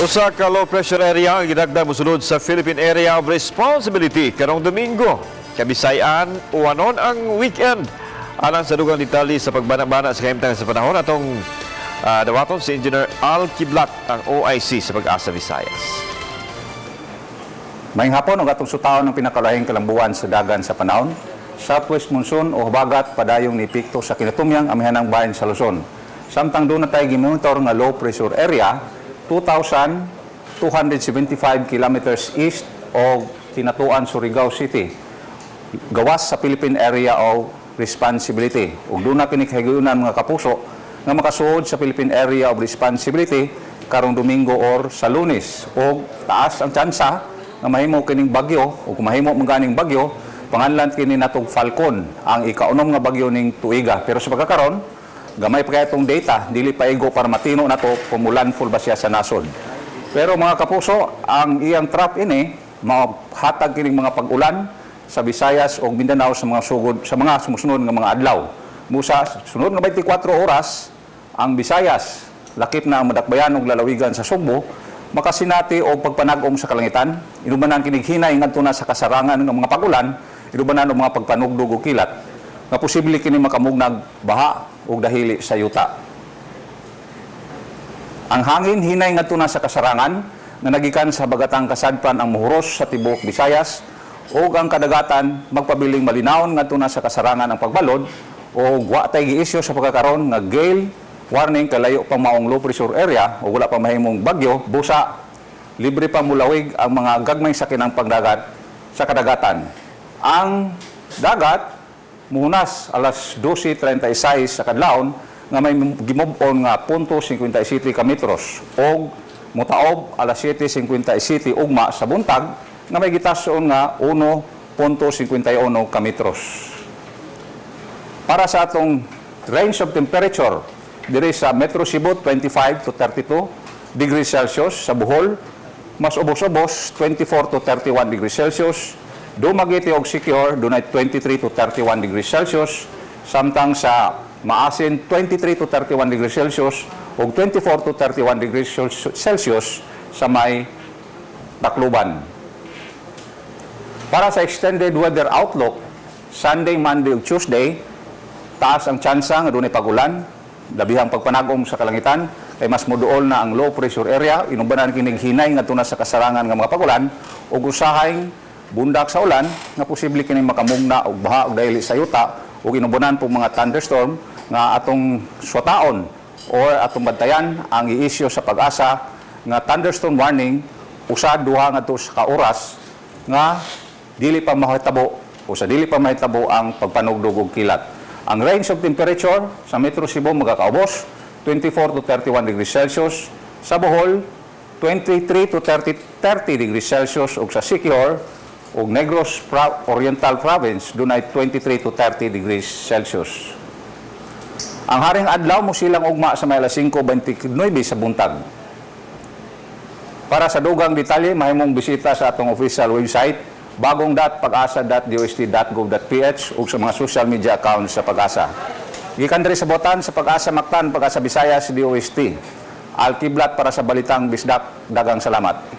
Usa ka low pressure area ang gidagdag mosunod sa Philippine Area of Responsibility karong Domingo. Kabisayan uwanon ang weekend. Alang sa dugang detalye sa pagbana-bana sa kahimtang sa panahon atong dawaton si Engineer Al Kiblat ang OIC sa Pag-asa Visayas. Maying hapon, ang atong sutaon ng pinakalahing kalambuan sa dagan sa panahon. Southwest monsoon o habagat padayong ni Picto sa kinatumyang amihanang bayan sa Luzon. Samtang doon na tayo gimonitor nga low pressure area, 2,275 kilometers east o Tinatuan, Surigao City. Gawas sa Philippine Area of Responsibility. Ug doon na kinikahiguyunan mga kapuso nga makasuod sa Philippine Area of Responsibility karong Domingo or sa Lunes. O taas ang tsansa nga mahimo kining bagyo o kung mahimo maganing bagyo, panganlan kini natong Falcon, ang ikaunom nga bagyo ning tuiga. Pero sa pagkakaron, gamay pa kaya itong data, dili pa igo para matino na to kumulan full ba siya sa nasod. Pero mga kapuso, ang iyang trap ini, mahatag kining mga pag-ulan sa Visayas o Mindanao sa mga sugod, sa mga sumusunod nga mga adlaw. Musa, sunod nga 24 oras, ang Visayas, lakip na ang madakbayan og lalawigan sa Sugbo, makasinati o pagpanag-om sa kalangitan, inubanan kinig hinay ngadto na sa kasarangan ng mga pag-ulan, inubanan og mga pagpanugdog o kilat, nga posible kini makamugnag baha o dahili sa yuta. Ang hangin hinay ngadto na sa kasarangan nga nagikan sa bagatang kasadpan ang mohuros sa tibuok Visayas o ang kadagatan magpabiling malinawon ngadto na sa kasarangan ang pagbalod o wa tay giisyu sa pagkakaron nga gale warning kalayo pang maong low pressure area o wala pa mahimong bagyo busa libre pa mulawig ang mga gagmay sakinang pagdagat sa kadagatan. Ang dagat munas alas 12:36 sa kadlawon nga may gimove-on nga 0.57 ka metros o mutaob alas 7:57 ugma sa buntag nga may gitason nga 1.51 ka metros. Para sa atong range of temperature diri sa Metro Cebu 25 to 32 degrees Celsius, sa Bohol mas ubos-ubos 24 to 31 degrees Celsius, Dumaguete og Siquijor dunay 23 to 31 degrees Celsius, samtang sa Maasin 23 to 31 degrees Celsius ug 24 to 31 degrees Celsius sa may Tacloban. Para sa extended weather outlook, Sunday, Monday ug Tuesday, taas ang tsansa nga dunay pag-ulan, labihang pagpanag-om sa kalangitan, kay mas moduol na ang low pressure area, inubanan kining hinay nga tuna sa kasarangan nga mga pag-ulan ug usahayng bundak sa ulan nga posible kining makamugna og baha og dahili sa yuta ug inubanan pong mga thunderstorm nga atong swataon or atong bantayan ang i-issue sa Pag-asa nga thunderstorm warning usa duha ngadto sa oras nga dili pa mahitabo o sa dili pa mahitabo ang pagpanugdog og kilat. Ang range of temperature sa Metro Cebu magkakaubos 24 to 31 degrees Celsius, sa Bohol 23 to 30 degrees Celsius ug sa Siquijor ug Negros Oriental Province dunay 23 to 30 degrees Celsius. Ang haring adlaw mo silang ugma sa may alas 5:29 sa buntag. Para sa dugang detalye, mahimong bisita sa atong official website bagong.pag-asa.dost.gov.ph ug sa mga social media accounts sa Pag-asa. Gikan diri sa botan sa Pag-asa Mactan, Pag-asa Visayas, DOST. Al Kiblat para sa Balitang Bisdak. Dagang salamat.